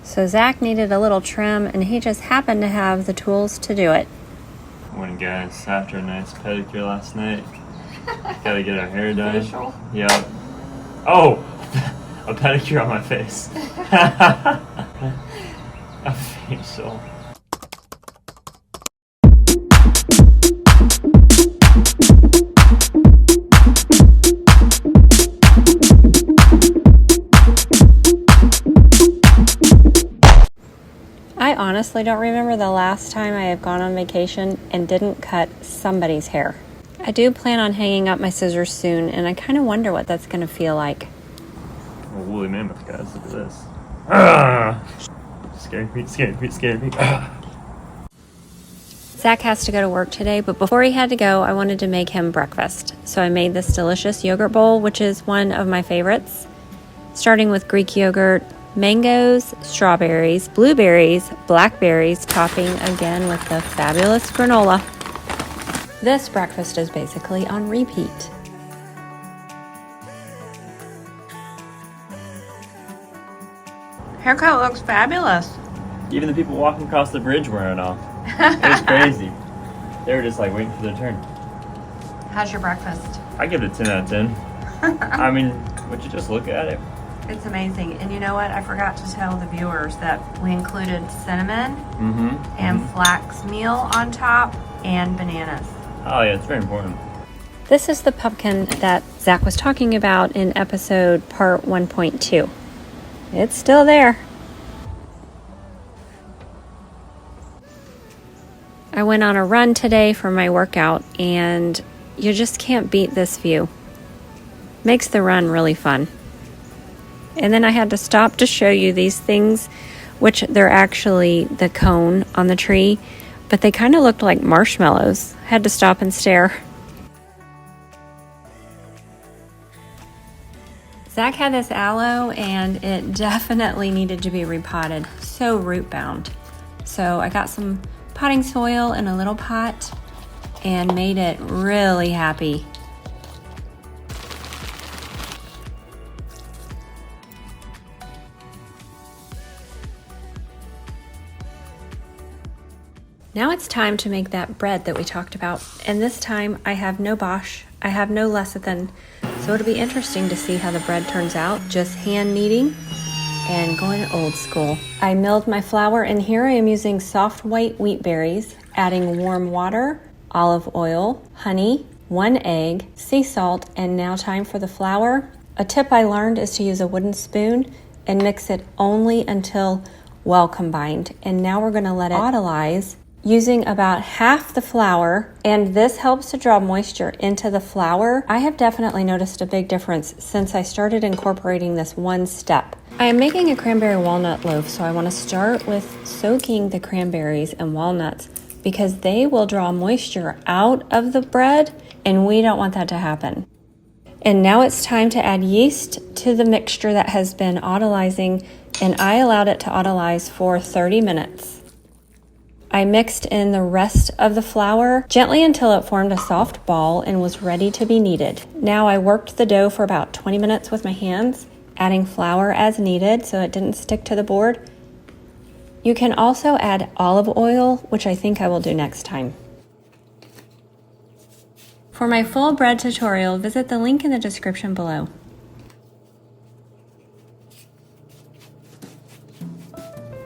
So Zach needed a little trim, and he just happened to have the tools to do it. Morning, guys. After a nice pedicure last night, gotta get our hair done. Facial? Yep. Oh! A pedicure on my face. A facial. I honestly don't remember the last time I have gone on vacation and didn't cut somebody's hair. I do plan on hanging up my scissors soon, and I kind of wonder what that's going to feel like. A woolly mammoth, guys. Look at this. Ah! Scared me. Zach has to go to work today, but before he had to go, I wanted to make him breakfast. So I made this delicious yogurt bowl, which is one of my favorites. Starting with Greek yogurt, mangoes, strawberries, blueberries, blackberries, topping again with the fabulous granola. This breakfast is basically on repeat. Haircut looks fabulous. Even the people walking across the bridge wearing off. It was crazy. They were just like waiting for their turn. How's your breakfast? I give it a 10 out of 10. I mean, would you just look at it? It's amazing. And you know what? I forgot to tell the viewers that we included cinnamon and flax meal on top and bananas. Oh yeah, it's very important. This is the pumpkin that Zach was talking about in episode part 1.2. It's still there. I went on a run today for my workout, and you just can't beat this view. Makes the run really fun. And then I had to stop to show you these things, which they're actually the cone on the tree, but they kind of looked like marshmallows. Had to stop and stare. Zach had this aloe, and it definitely needed to be repotted. So root bound. So I got some potting soil in a little pot and made it really happy. Now it's time to make that bread that we talked about, and this time I have no Bosch, I have no lecithin, so it'll be interesting to see how the bread turns out, just hand kneading and going old school. I milled my flour, and here I am using soft white wheat berries, adding warm water, olive oil, honey, 1 egg, sea salt, and now time for the flour. A tip I learned is to use a wooden spoon and mix it only until well combined, and now we're going to let it autolyze using about half the flour, and this helps to draw moisture into the flour. I have definitely noticed a big difference since I started incorporating this one step. I am making a cranberry walnut loaf, so I want to start with soaking the cranberries and walnuts because they will draw moisture out of the bread, and we don't want that to happen. And now it's time to add yeast to the mixture that has been autolyzing, and I allowed it to autolyze for 30 minutes. I mixed in the rest of the flour gently until it formed a soft ball and was ready to be kneaded. Now I worked the dough for about 20 minutes with my hands, adding flour as needed so it didn't stick to the board. You can also add olive oil, which I think I will do next time. For my full bread tutorial, visit the link in the description below.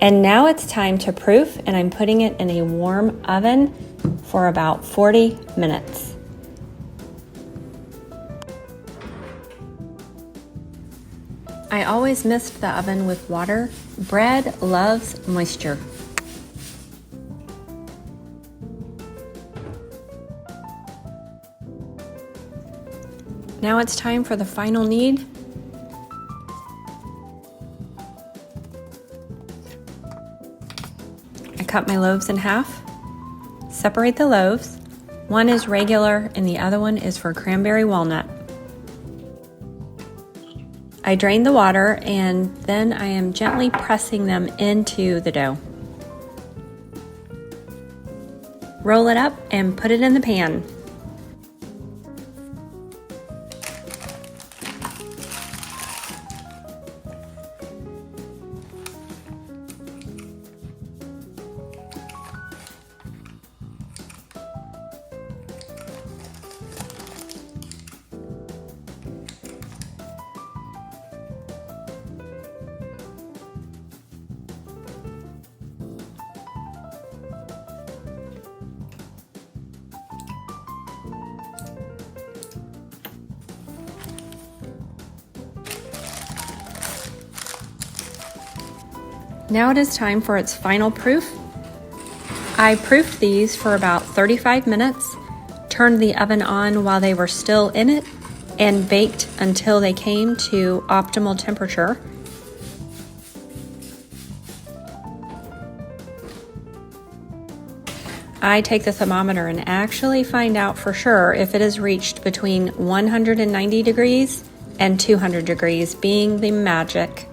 And now it's time to proof, and I'm putting it in a warm oven for about 40 minutes. I always mist the oven with water. Bread loves moisture. Now it's time for the final knead. Cut my loaves in half, separate the loaves. One is regular and the other one is for cranberry walnut. I drain the water and then I am gently pressing them into the dough. Roll it up and put it in the pan. Now it is time for its final proof. I proofed these for about 35 minutes, turned the oven on while they were still in it, and baked until they came to optimal temperature. I take the thermometer and actually find out for sure if it has reached between 190 degrees and 200 degrees, being the magic.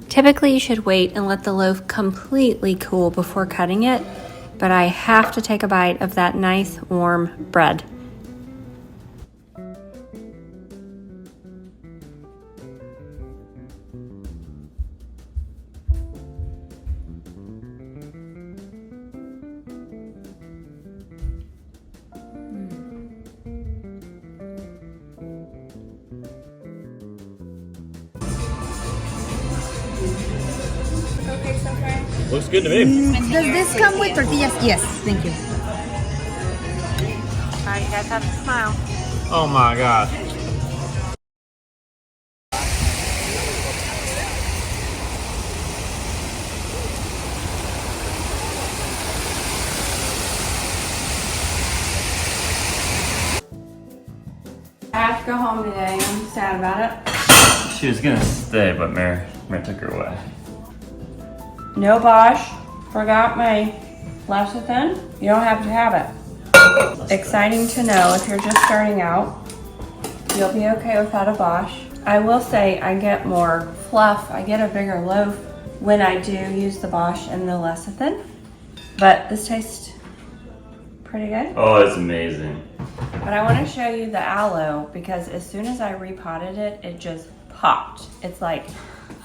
Typically, you should wait and let the loaf completely cool before cutting it, but I have to take a bite of that nice warm bread. Looks good to me. Does this come with tortillas? Yes, thank you. All right, you guys have to smile. Oh my god. I have to go home today. I'm sad about it. She was gonna stay, but Mary took her away. No Bosch. Forgot my lecithin. You don't have to have it. Exciting to know if you're just starting out, you'll be okay without a Bosch. I will say I get more fluff. I get a bigger loaf when I do use the Bosch and the lecithin. But this tastes pretty good. Oh, it's amazing. But I want to show you the aloe because as soon as I repotted it, it just popped. It's like,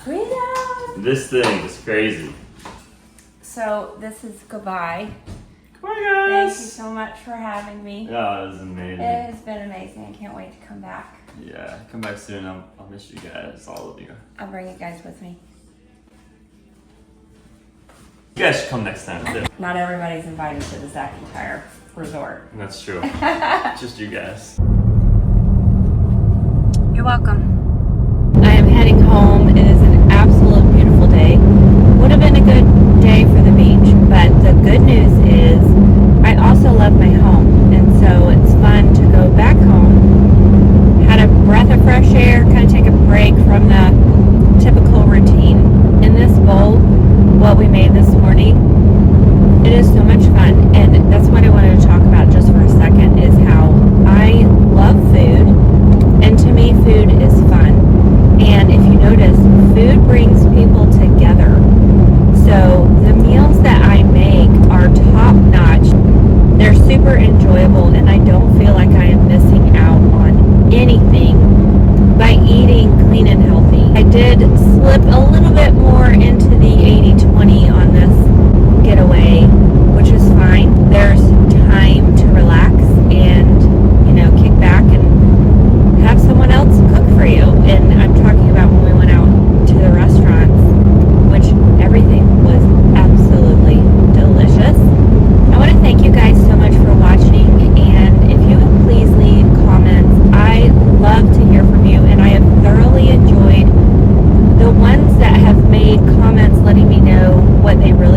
freedom! This thing is crazy. So this is goodbye. Come on, Thank you guys. so much for having me. Yeah, this is amazing. It has been amazing. I can't wait to come back. Yeah, come back soon. I'll miss you guys, all of you. I'll bring you guys with me. You guys should come next time too. Not everybody's invited to the Zach Entire Resort. That's true. Just you guys. You're welcome. I am heading home. It is an absolute beautiful day. Would have been a good day for the beach, but the good news is I also love my home, and so it's fun to go back home, had a breath of fresh air, kind of take a break from the typical routine. In this bowl, what we made this morning, it is so much fun, and that's what I wanted to talk about just for a second, is how I love food, and to me food is fun. And if you notice, food brings people together. So the meals that I make are top notch. They're super enjoyable, and I don't feel like I am missing out on anything by eating clean and healthy. I did slip a little bit more into the 80-20 on this getaway, which is fine. There's time to relax and, kick back and have someone else cook for you. And I'm talking about when we went out to the restaurants, which everything was absolutely delicious. I want to thank you guys so much for watching, and if you would please leave comments. I love to hear from you, and I have thoroughly enjoyed the ones that have made comments letting me know what they really